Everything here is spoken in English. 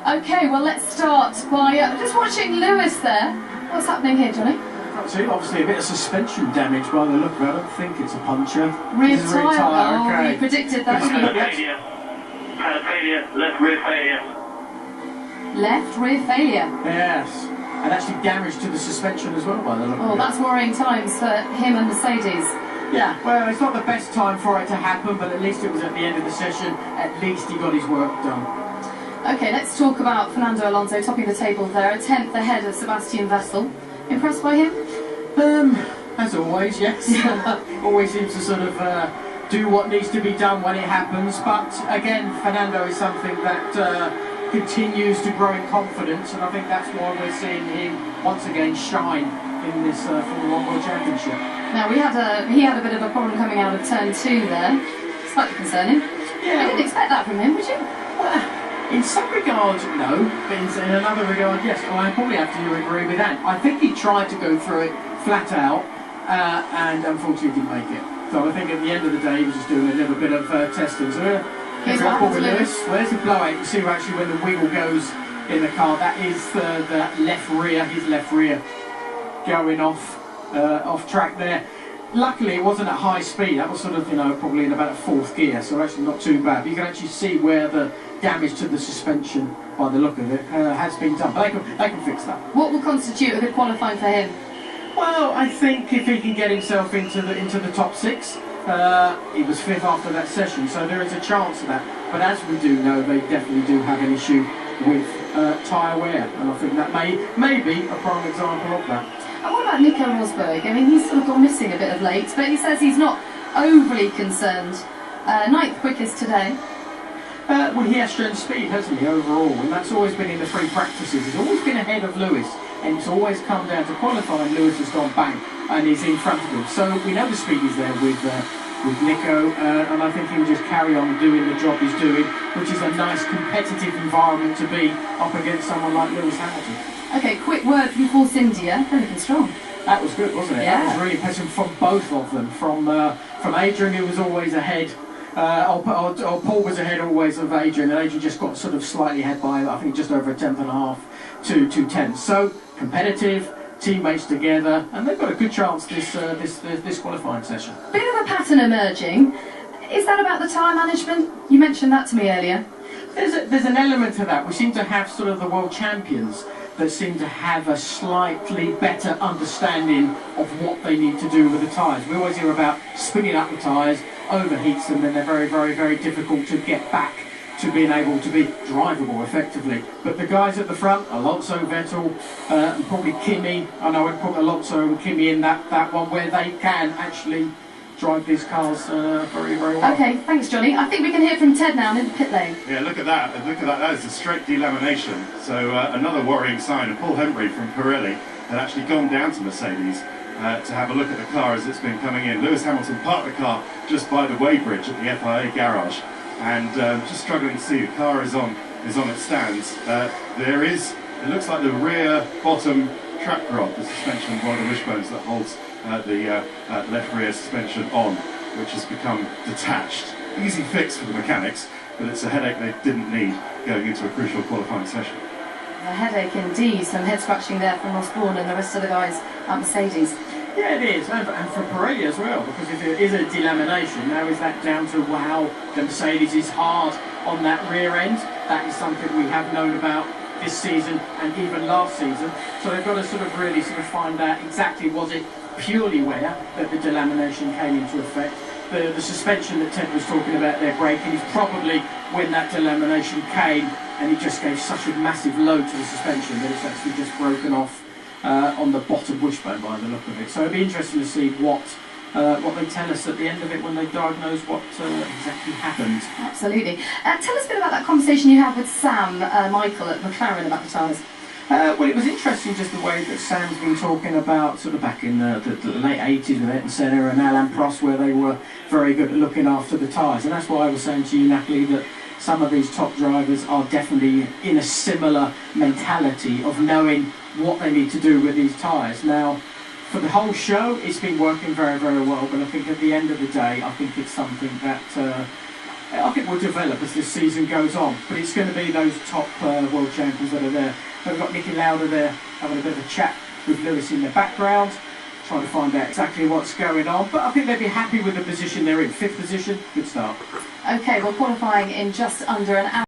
Okay, well let's start by just watching Lewis there. What's happening here, Johnny? Obviously a bit of suspension damage by the look of it. I don't think it's a puncture. Rear tyre. Oh, okay. you predicted that. Failure. Left rear failure. Left rear failure. Yes. And actually damage to the suspension as well by the look of it. Oh, that's worrying times for him and Mercedes. Yeah, well, it's not the best time for it to happen, but at least it was at the end of the session. At least he got his work done. Okay, let's talk about Fernando Alonso topping the table there, a 10th ahead of Sebastian Vettel. Impressed by him? As always, yes. Always seems to sort of do what needs to be done when it happens. But again, Fernando is something that continues to grow in confidence, and I think that's why we're seeing him once again shine in this Formula 1 World Championship. Now he had a bit of a problem coming out of turn 2 there, slightly concerning. Yeah, I didn't expect that from him, would you? In some regards, no, but in another regard, yes. Well, I probably have to agree with that. I think he tried to go through it flat out, and unfortunately didn't make it. So I think at the end of the day, he was just doing a little bit of testing. So here's what happens with Lewis. Well, there's the blowout. You see actually when the wiggle goes in the car. That is the left rear, his left rear, going off track there. Luckily, it wasn't at high speed. That was sort of, probably in about a 4th gear, so actually not too bad. But you can actually see where the damage to the suspension, by the look of it, has been done. But they can fix that. What will constitute a good qualifying for him? Well, I think if he can get himself into the top 6, he was 5th after that session, so there is a chance of that. But as we do know, they definitely do have an issue with tyre wear, and I think that may be a prime example of that. And what about Nico Rosberg? I mean, he's sort of gone missing a bit of late, but he says he's not overly concerned. 9th quickest today. Well, he has shown speed, hasn't he, overall, and that's always been in the 3 practices. He's always been ahead of Lewis, and it's always come down to qualifying. Lewis has gone bang, and he's in front of him. So we know the speed is there with Nico, and I think he'll just carry on doing the job he's doing, which is a nice competitive environment to be up against someone like Lewis Hamilton. Okay, quick word from Force India. They're looking strong. That was good, wasn't it? Yeah. That was really impressive from both of them. From Adrian, who was always ahead. Paul was ahead always of Adrian, and Adrian just got sort of slightly ahead by, I think, just over a 10th to 2 tenths. So competitive, teammates together, and they've got a good chance this qualifying session. Bit of a pattern emerging. Is that about the tyre management? You mentioned that to me earlier. There's an element to that. We seem to have sort of the world champions that seem to have a slightly better understanding of what they need to do with the tyres. We always hear about spinning up the tyres, overheats them, and they're very, very, very difficult to get back to being able to be drivable effectively. But the guys at the front, Alonso, Vettel, and probably Kimi, I know I'd put Alonso and Kimi in that one where they can actually drive these cars very, very well. Okay, thanks, Johnny. I think we can hear from Ted now in the pit lane. Yeah, look at that. That is a straight delamination. So another worrying sign. And Paul Hembry from Pirelli had actually gone down to Mercedes to have a look at the car as it's been coming in. Lewis Hamilton parked the car just by the weighbridge at the FIA garage, and just struggling to see. The car is on its stands. It looks like the rear bottom track rod, the suspension of one of the wishbones that holds the left rear suspension on, which has become detached. Easy fix for the mechanics, but it's a headache they didn't need going into a crucial qualifying session. A headache indeed. Some head scratching there from Osborne and the rest of the guys at Mercedes. Yeah, it is, and for Pirelli as well, because if there is a delamination, now is that down to how the Mercedes is hard on that rear end? That is something we have known about this season and even last season. So they've got to really find out exactly, was it purely wear that the delamination came into effect. The suspension that Ted was talking about there breaking is probably when that delamination came, and it just gave such a massive load to the suspension that it's actually just broken off on the bottom wishbone by the look of it. So it'll be interesting to see what they tell us at the end of it when they diagnose what exactly happened. Absolutely. Tell us a bit about that conversation you had with Sam Michael at McLaren about the tyres. Well, it was interesting just the way that Sam's been talking about sort of back in the late 80s with Ayrton Senna and Alain Prost, where they were very good at looking after the tyres. And that's why I was saying to you, Natalie, that some of these top drivers are definitely in a similar mentality of knowing what they need to do with these tyres. Now, for the whole show, it's been working very, very well, but I think at the end of the day, I think it's something that I think will develop as this season goes on. But it's going to be those top world champions that are there. We've got Nicky Lauda there having a bit of a chat with Lewis in the background, trying to find out exactly what's going on. But I think they'd be happy with the position they're in. 5th position, good start. Okay, well, qualifying in just under an hour.